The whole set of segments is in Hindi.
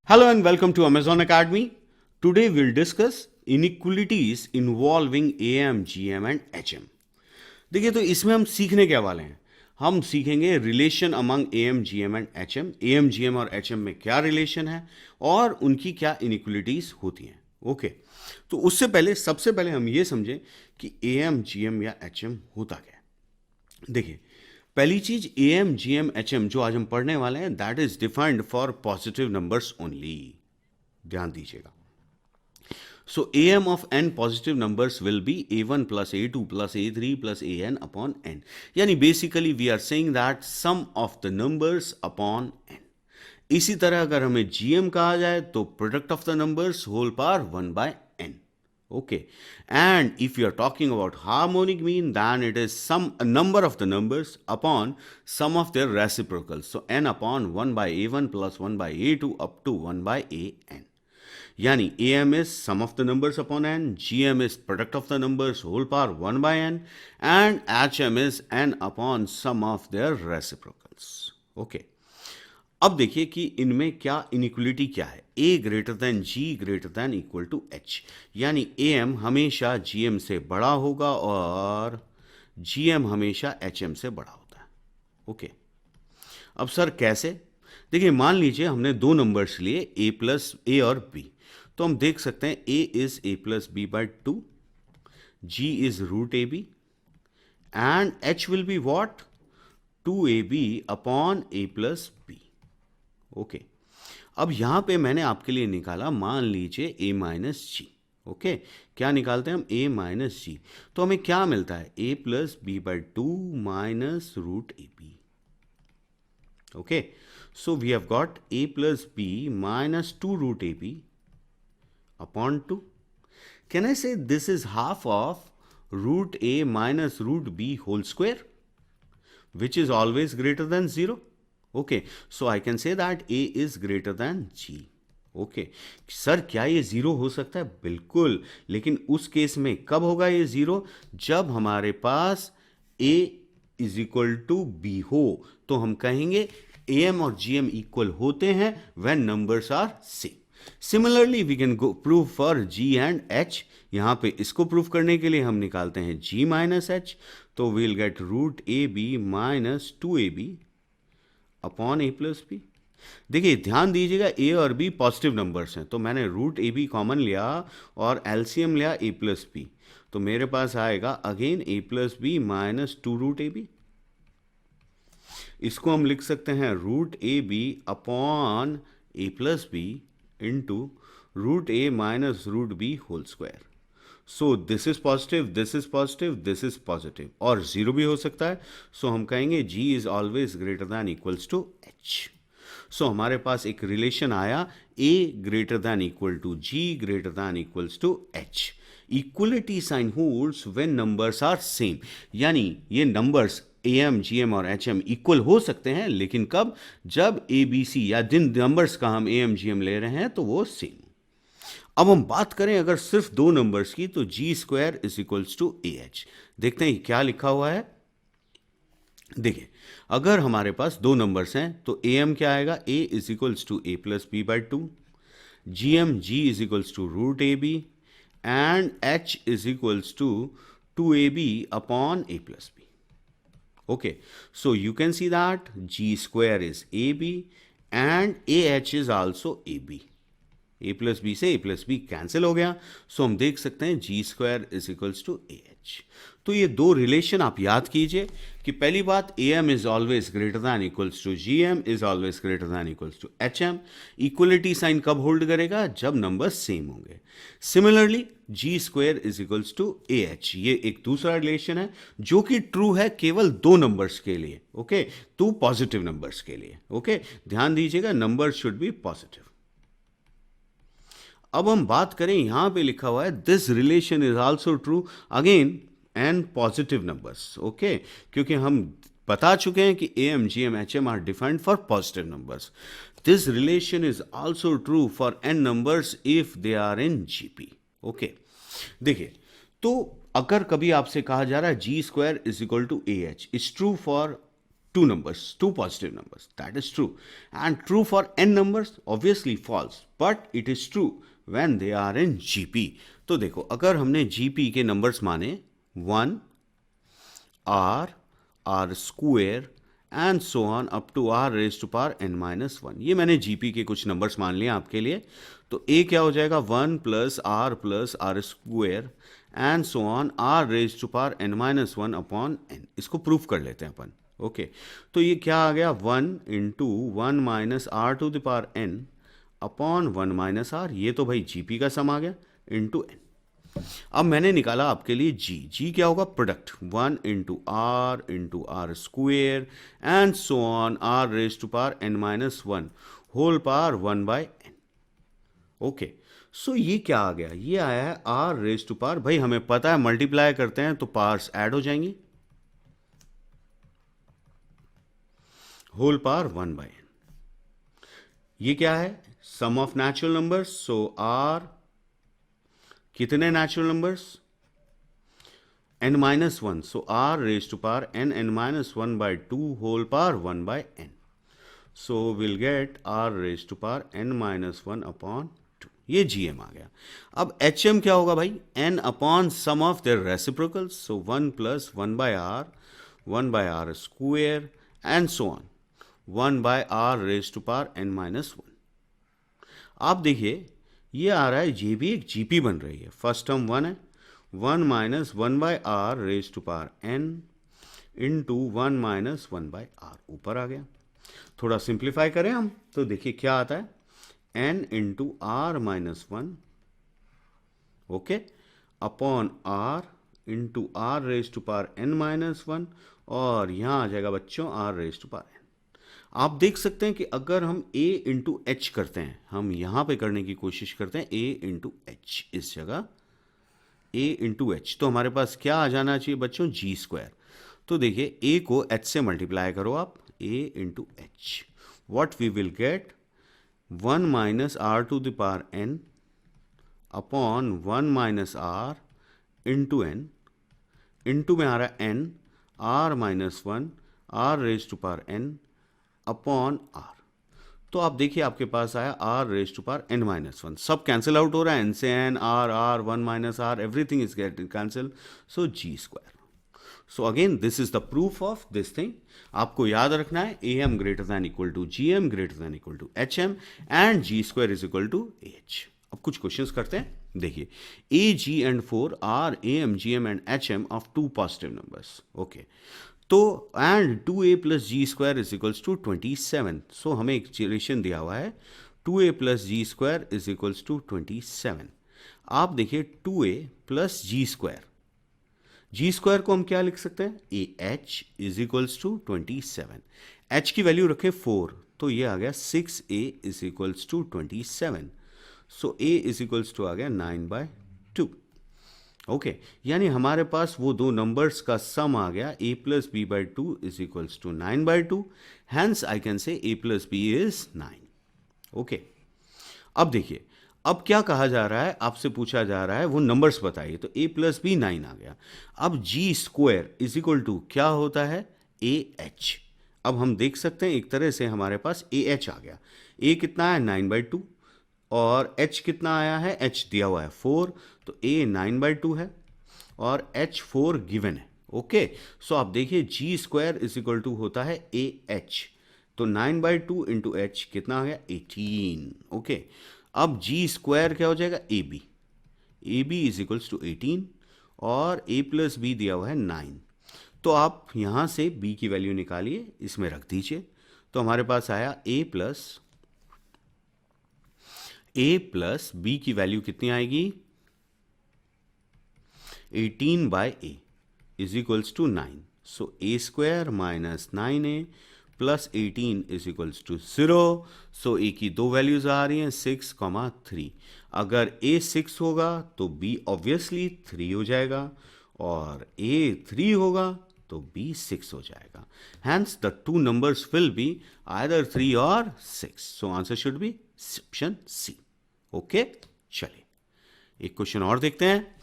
Hello and welcome to Amazon Academy. Today we'll discuss inequalities involving AM, GM and HM. देखिए तो इसमें हम सीखने क्या वाले हैं. हम सीखेंगे relation among AM, GM and HM. AM, GM और HM में क्या रिलेशन है और उनकी क्या इनिक्वलिटीज होती हैं. ओके, तो उससे पहले सबसे पहले हम ये समझें कि AM, GM या HM होता क्या है. देखिए, पहली चीज AM, GM, HM जो आज हम पढ़ने वाले हैं that is defined for positive numbers only. ध्यान दीजिएगा. So AM of n positive numbers will be A1 plus A2 plus A3 plus AN upon n. यानी basically we are saying that sum of the numbers upon n. इसी तरह अगर हमें GM कहा जाए तो product of the numbers whole power 1 by n. Okay, and if you are talking about harmonic mean, then it is a number of the numbers upon sum of their reciprocals. So n upon 1 by A1 plus 1 by A2 up to 1 by AN. यानी AM is sum of the numbers upon n, GM is product of the numbers whole power 1 by n, and HM is n upon sum of their reciprocals. Okay. अब देखिए कि इनमें क्या इनिक्वलिटी क्या है. A greater than G greater than equal to H, यानी AM हमेशा GM से बड़ा होगा और GM हमेशा HM से बड़ा होता है. ओके, अब सर कैसे. देखिए, मान लीजिए हमने दो नंबर्स लिए A प्लस A और B. तो हम देख सकते हैं A is A plus B by 2, G is root AB and H will be what 2AB upon A plus B. Okay, अब यहां पे मैंने आपके लिए निकाला, मान लीजिए A माइनस G. ओके, क्या निकालते हैं हम A माइनस G. तो हमें क्या मिलता है A plus B by 2 minus root AB. Okay, so we have got A plus B minus 2 root AB upon 2. Can I say this is half of root A minus root B whole square, which is always greater than 0? Okay, so I can say that A is greater than G. Okay, sir क्या ये जीरो हो सकता है? बिल्कुल, लेकिन उस केस में कब होगा ये जीरो? जब हमारे पास A is equal to B हो, तो हम कहेंगे AM और GM इक्वल होते हैं when numbers are same. Similarly we can go prove for G and H. यहां पे इसको प्रूव करने के लिए हम निकालते हैं G माइनस H, तो we'll get root AB minus 2AB upon A plus B. देखिए, ध्यान दीजिएगा A और B पॉजिटिव नंबर्स हैं, तो मैंने रूट AB कॉमन लिया और एलसीएम लिया A प्लस B. तो मेरे पास आएगा again A plus B minus 2 root AB. इसको हम लिख सकते हैं root AB upon A plus B into root A minus root B whole square. So this is positive, this is positive, this is positive और जीरो भी हो सकता है. सो हम कहेंगे G is always greater than equals to H. So हमारे पास एक रिलेशन आया A greater than equal to G greater than equals to H. Equality sign holds when numbers are same, यानी ये नंबर्स AM, GM और HM इक्वल हो सकते हैं, लेकिन कब? जब ABC या जिन नंबर्स का हम AM, GM ले रहे हैं तो वो सेम. अब हम बात करें अगर सिर्फ दो नंबर्स की, तो G square is equals to AH. देखते हैं क्या लिखा हुआ है. देखिए, अगर हमारे पास दो नंबर्स हैं तो AM क्या आएगा? A is equals to A plus B by 2, GM G is equals to root AB and H is equals to 2AB upon A plus B. Okay, so you can see that G square is AB and AH is also AB. A plus B से A प्लस बी कैंसिल हो गया, सो हम देख सकते हैं G square is equals to AH. तो ये दो रिलेशन आप याद कीजिए कि पहली बात AM is always greater than equals to GM is always greater than equals to HM. Equality sign कब होल्ड करेगा? जब नंबर सेम होंगे. Similarly G square is equals to AH, ये एक दूसरा रिलेशन है जो कि ट्रू है केवल दो नंबर्स के लिए. ओके, दो पॉजिटिव नंबर्स के लिए. ओके, ध्यान दीजिएगा नंबर शुड बी पॉजिटिव. अब हम बात करें, यहां पे लिखा हुआ है this relation is also true again and positive numbers. Okay, क्योंकि हम बता चुके हैं कि AM, GM, HM are defined for positive numbers. This relation is also true for n numbers if they are in GP. Okay, देखिए, तो अगर कभी आपसे कहा जा रहा है G square is equal to AH, is true for two numbers, two positive numbers. That is true. And true for n numbers, obviously false. But it is true when they are in GP. तो देखो, अगर हमने GP के नंबर्स माने 1, R, R square and so on up to R raise to power n-1, ये मैंने GP के कुछ नंबर्स मान लिए आपके लिए. तो A क्या हो जाएगा 1 plus R square and so on R raise to power n-1 upon n. इसको प्रूफ कर लेते हैं अपन. ओके तो ये क्या आ गया 1 into 1 minus R to the power n upon 1 minus R. ये तो भाई GP का सम आ गया इंटू n. अब मैंने निकाला आपके लिए जी क्या होगा product 1 into R square and so on R raise to power n-1 whole power 1 by n. Okay so ये क्या आ गया, ये आया है R रेज टू पावर, भाई हमें पता है मल्टीप्लाई करते हैं तो पावर्स ऐड हो जाएंगी, होल पावर 1 बाय n. ये क्या है sum of natural numbers. So R कितने natural numbers n-1, so R raise to power n-1 by 2 whole power 1 by n. So will get R raise to power n-1 upon 2. ये GM आ गया. अब HM क्या होगा भाई n upon sum of their reciprocals. So 1 plus 1 by R square and so on 1 by R raise to power n-1. आप देखिए ये आ रहा है, ये भी एक GP बन रही है. फर्स्ट टर्म 1 है, 1 minus 1 by R raise to power n into 1 minus 1 by R ऊपर आ गया. थोड़ा सिंप्लीफाई करें हम तो देखिए क्या आता है n into R minus 1 okay upon R into R raise to power n-1 और यहाँ आ जाएगा बच्चों R raise to power n. आप देख सकते हैं कि अगर हम a इंटू एच करते हैं, हम यहां पे करने की कोशिश करते हैं a इंटू एच, इस जगह a इंटू एच, तो हमारे पास क्या आ जाना चाहिए बच्चों जी स्क्वायर. तो देखिए a को h से मल्टीप्लाई करो आप, a into H, what we will get 1 minus R to the power n upon 1 minus R into n, into में आ रहा है n, r minus 1 r raise to power n upon R. तो आप देखिए आपके पास आया R raise to power n-1, सब कैंसिल आउट हो रहा है, n से n, R 1 minus R, everything is getting cancel, so G square. So again this is the proof of this thing. आपको याद रखना है AM greater than equal to GM greater than equal to HM and G square is equal to AH. अब कुछ क्वेश्चंस करते हैं. देखिए A, G and 4 are AM, GM and HM of two positive numbers. Okay तो and 2a plus G square is equals to 27. सो हमें एक रिलेशन दिया हुआ है 2a plus G square is equals to 27. आप देखिए 2a प्लस जी स्क्वायर को हम क्या लिख सकते हैं AH is equals to 27. h की वैल्यू रखें 4 तो ये आ गया 6a is equals to 27. So a is equals to आ गया 9/2. ओके यानी हमारे पास वो दो नंबर्स का सम आ गया a plus B by 2 is equals to 9/2. Hence I can say a plus B is 9. Okay अब देखिए अब क्या कहा जा रहा है, आपसे पूछा जा रहा है वो नंबर्स बताइए. तो a प्लस बी 9 आ गया. अब जी स्क्वायर इज इक्वल टू क्या होता है AH. अब हम देख सकते हैं एक तरह से हमारे पास AH आ गया. a कितना है 9/2 और h कितना आया है, h दिया हुआ है 4, तो a 9/2 है और h 4 गिवन है. ओके सो आप देखिए जी स्क्वायर इज इक्वल टू होता है AH. तो 9/2 इंटू एच कितना आ गया 18. ओके अब जी स्क्वायर क्या हो जाएगा AB इज इक्वल्स टू 18 और a प्लस बी दिया हुआ है 9. तो आप यहां से b की वैल्यू निकालिए, इसमें रख दीजिए. तो हमारे पास आया a प्लस बी की वैल्यू कितनी आएगी 18/a is equals to 9. So a square minus 9a plus 18 is equals to 0. So a की दो वैल्यूज आ रही हैं 6, 3. अगर a 6 होगा तो b ऑब्वियसली 3 हो जाएगा और a 3 होगा तो b 6 हो जाएगा. Hence the two numbers will be either 3 और 6. So answer should be option C. Okay चलिए एक क्वेश्चन और देखते हैं.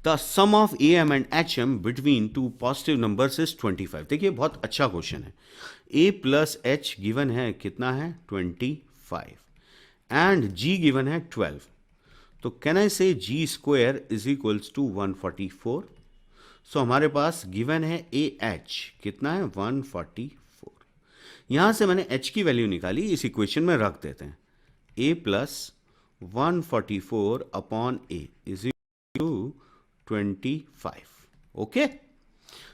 The sum of A M and H M between two positive numbers is 25। देखिए बहुत अच्छा क्वेश्चन है। ए प्लस एच गिवन है कितना है 25 एंड जी गिवन है 12। तो कैन आई से जी स्क्वायर इज इक्वल्स टू 144। सो हमारे पास गिवन है ए एच कितना है 144। यहां से मैंने एच की वैल्यू निकाली, इस इक्वेशन में रख देते हैं। A plus 144 upon A is to 25। Okay,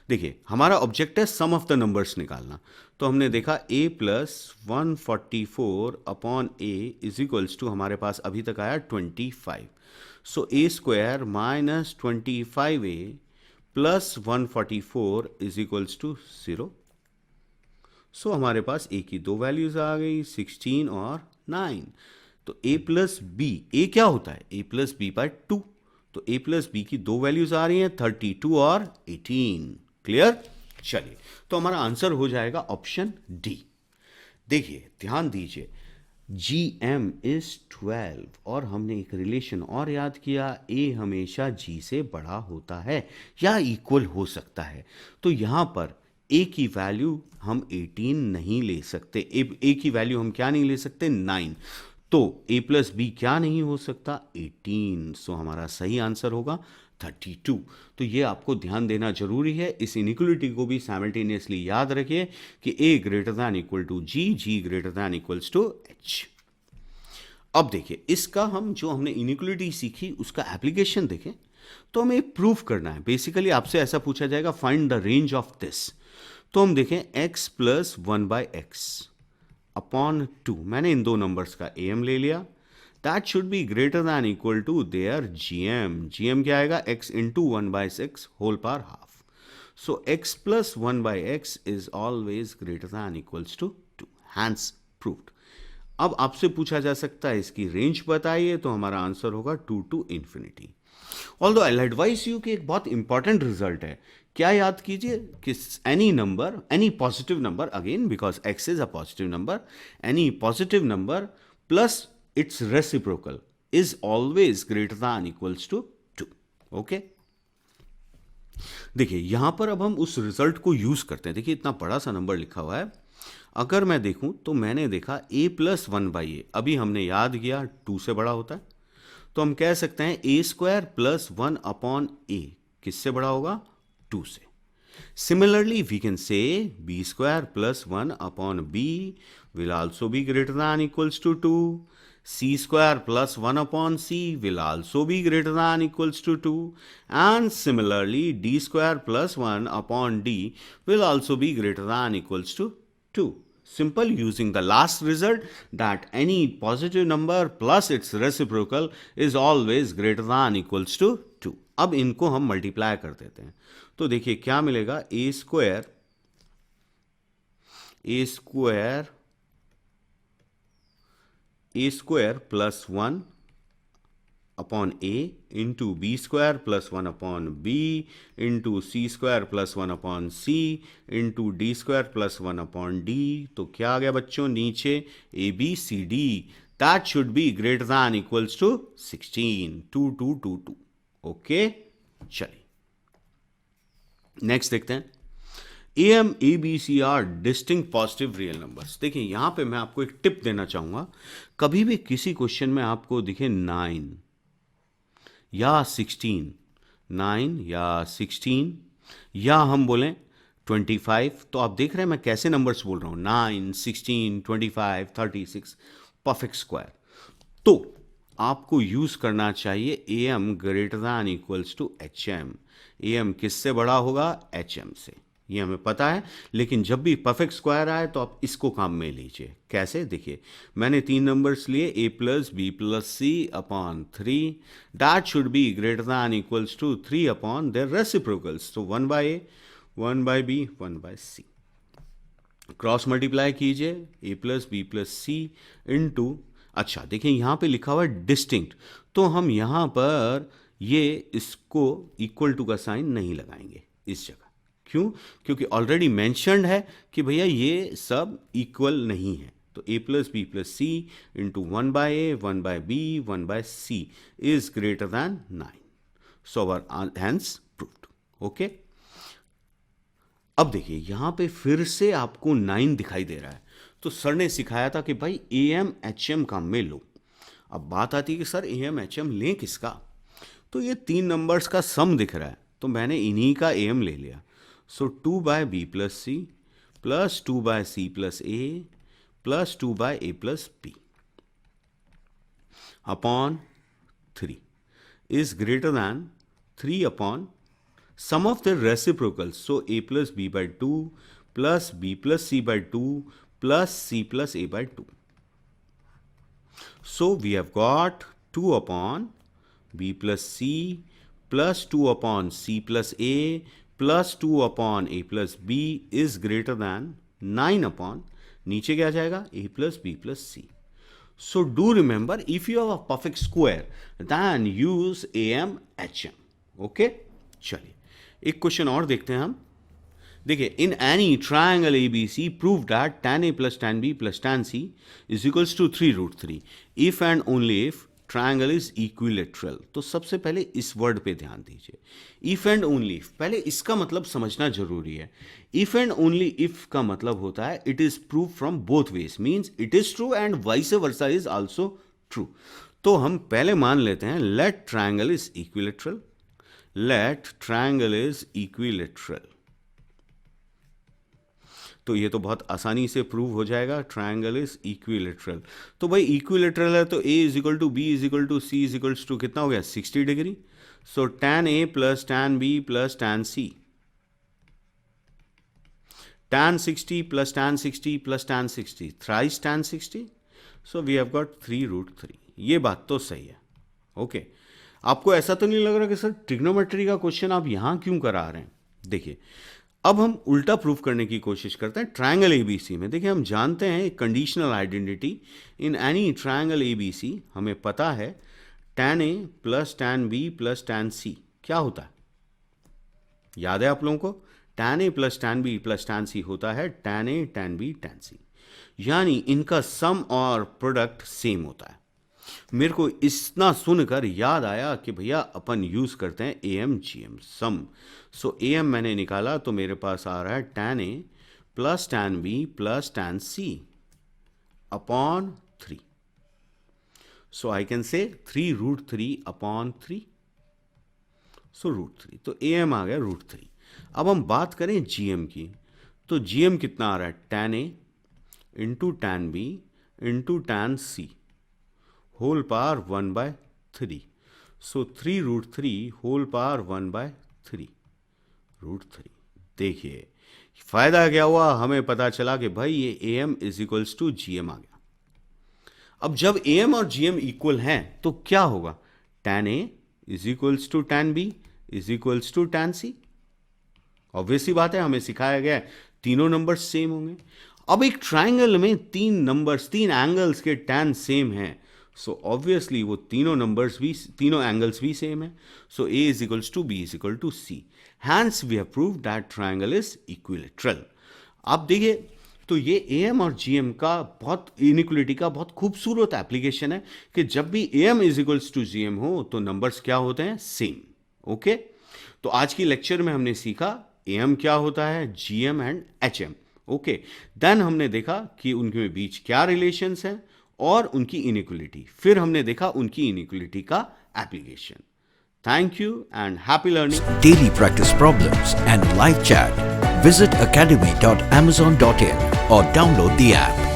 देखिए हमारा ऑब्जेक्ट है सम ऑफ द नंबर्स निकालना। तो हमने देखा a plus 144 upon A is equals to हमारे पास अभी तक आया 25। So A square minus 25a plus 144 is equals to 0। So हमारे पास a की दो वैल्यूज आ गई 16 और 9। तो a प्लस बी, ए क्या होता है a प्लस बी बाय 2। तो a प्लस बी की दो वैल्यूज आ रही हैं 32 और 18। क्लियर? चलिए, तो हमारा आंसर हो जाएगा ऑप्शन डी। देखिए ध्यान दीजिए, जी एम इज 12 और हमने एक रिलेशन और याद किया, ए हमेशा जी से बड़ा होता है या इक्वल हो सकता है। तो यहां पर ए की वैल्यू हम 18 नहीं ले सकते। ए की वैल्यू हम क्या नहीं ले सकते 9। तो a प्लस बी क्या नहीं हो सकता 18। सो हमारा सही आंसर होगा 32। तो ये आपको ध्यान देना जरूरी है। इस इनइक्वलिटी को भी साइमल्टेनियसली याद रखिए कि a greater than equal to G, G greater than equals to H. अब देखिए इसका हम जो हमने इनइक्वलिटी सीखी उसका एप्लीकेशन देखें। तो हमें प्रूफ करना है। बेसिकली आपसे ऐसा पूछा जाएगा find the range of this. तो हम देखें x plus 1 by x upon 2, मैंने इन दो नंबर्स का am ले लिया। That should be greater than equal to their gm। gm क्या आएगा x into 1 by 6 whole power half. So x plus 1 by x is always greater than equals to 2। Hence proved. अब आपसे पूछा जा सकता है इसकी रेंज बताइए, तो हमारा आंसर होगा 2 to infinity. Although I advise you कि एक बहुत इंपॉर्टेंट रिजल्ट है। क्या याद कीजिए कि any number, any positive number, again because x is a positive number, any positive number plus its reciprocal is always greater than equals to 2। Okay, देखिए यहां पर अब हम उस रिजल्ट को यूज करते हैं। देखिए इतना बड़ा सा नंबर लिखा हुआ है। अगर मैं देखूं तो मैंने देखा a प्लस 1 बाई ए, अभी हमने याद किया 2 से बड़ा होता है। तो हम कह सकते हैं a स्क्वायर प्लस 1 अपॉन ए किससे बड़ा होगा 2 से। Similarly, we can say b square plus 1 upon b will also be greater than equals to 2. C square plus 1 upon c will also be greater than equals to 2. And similarly, d square plus 1 upon d will also be greater than equals to 2. Simple, using the last result that any positive number plus its reciprocal is always greater than equals to 2. अब इनको हम मल्टीप्लाई कर देते हैं। तो देखिए क्या मिलेगा A square plus 1 upon A into B square plus 1 upon B into C square plus 1 upon C into D square plus 1 upon D. तो क्या आ गया बच्चों नीचे A B C D, that should be greater than equals to 16। 2 2 2 2। Okay, चलिए नेक्स्ट देखते हैं। A M A B C are distinct positive real numbers. देखिए यहां पे मैं आपको एक टिप देना चाहूंगा, कभी भी किसी क्वेश्चन में आपको दिखे 9 या 16, 9 या 16 या हम बोलें 25, तो आप देख रहे हैं मैं कैसे नंबर्स बोल रहा हूं 9, 16, 25, 36, परफेक्ट स्क्वायर। तो आपको यूज करना चाहिए A M greater than equals to H M. A M किससे बड़ा होगा एच एम से, ये हमें पता है। लेकिन जब भी परफेक्ट स्क्वायर आए तो आप इसको काम में लीजिए। कैसे, देखिए मैंने 3 नंबर्स लिए A plus B plus C upon 3, that should be greater than equals to 3 upon their reciprocals. तो 1 by A, 1 by B, 1 by C. Cross multiply कीजिए A plus B plus C into, अच्छा देखिए यहां पे लिखा हुआ है डिस्टिंक्ट, तो हम यहां पर ये इसको इक्वल टू का साइन नहीं लगाएंगे इस जगह। क्यों? क्योंकि ऑलरेडी मेंशन्ड है कि भैया ये सब इक्वल नहीं है। तो A plus B plus C into 1 by A, 1 by B, 1 by C is greater than 9। So our hence proved. Okay, अब देखिए यहां पे फिर से आपको 9 दिखाई दे रहा है। तो सर ने सिखाया था कि भाई AM HM काम में लो। अब बात आती है कि सर AM HM लें किसका? तो ये 3 नंबर्स का सम दिख रहा है, तो मैंने इन्हीं का AM ले लिया। सो 2/B + C + 2/C + A + 2/A + B upon 3 is greater than 3 upon sum of the reciprocals. So A + B/2 + B + C/2 + C + A/2. So we have got 2 upon B + C + 2 upon C + A + 2 upon A + B is greater than 9 upon, नीचे क्या जाएगा, A + B + C. So do remember, if you have a perfect square, then use AM HM. Okay, चलिए एक क्वेश्चन और देखते हैं हम। देखिए, in any triangle ABC prove that tan A + tan B + tan C is equals to 3√3 if and only if triangle is equilateral. तो सबसे पहले इस वर्ड पे ध्यान दीजिए, इफ एंड ओनली इफ। पहले इसका मतलब समझना जरूरी है। इफ एंड ओनली इफ का मतलब होता है it is prove from both ways, means it is true and vice versa is also true. तो हम पहले मान लेते हैं let triangle is equilateral, let triangle is equilateral. तो ये तो बहुत आसानी से प्रूव हो जाएगा, ट्रायंगल इज इक्विलेटरल। तो भाई इक्विलेटरल है तो A = B = C = कितना हो गया, 60 degree. So tan A + tan B + tan C, tan 60 + tan 60 + tan 60, thrice tan 60. So we have got 3√3। ये बात तो सही है। ओके, आपको ऐसा तो नहीं लग रहा कि सर ट्रिग्नोमेट्री का क्वेश्चन आप यहां क्यों करा रहे हैं? देखिए, अब हम उल्टा प्रूफ करने की कोशिश करते हैं ट्रायंगल ABC में। देखिए, हम जानते हैं conditional identity in any triangle ABC, हमें पता है tan A + tan B + tan C क्या होता है, याद है आप लोगों को? tan A + tan B + tan C होता है tan A tan B tan C, यानी इनका सम और प्रोडक्ट सेम होता है। मेरे को इतना सुनकर याद आया कि भैया अपन यूज करते हैं AM GM some. So AM मैंने निकाला तो मेरे पास आ रहा है tan A + tan B + tan C upon 3. So I can say 3√3 upon 3. So √3, तो AM आ गया √3। अब हम बात करें GM की, तो GM कितना आ रहा है, tan A × tan B × tan C whole power 1/3। So 3√3 whole power 1/3 √3। देखिए फायदा क्या हुआ, हमें पता चला कि भाई ये AM = GM आ गया। अब जब AM और GM इक्वल हैं तो क्या होगा, tan A = tan B = tan C। Obviously बात है, हमें सिखाया गया है तीनों नंबर्स सेम होंगे। अब एक ट्राइंगल में 3 एंगल्स के tan सेम हैं, सो ऑब्वियसली वो तीनों एंगल्स भी सेम है। So A = B = C, hence we have proved that triangle is equilateral. आप देखिए, तो ये AM और GM का इनइक्वलिटी का बहुत खूबसूरत एप्लीकेशन है कि जब भी AM = GM हो तो नंबर्स क्या होते हैं, सेम। ओके, तो आज की लेक्चर में हमने सीखा AM क्या होता है, GM and HM। Okay, then हमने देखा कि उनके बीच क्या रिलेशंस हैं और उनकी इनइक्वलिटी, फिर हमने देखा उनकी इनइक्वलिटी का application. Thank you and happy learning. Daily practice problems and live chat. Visit academy.amazon.in or download the app.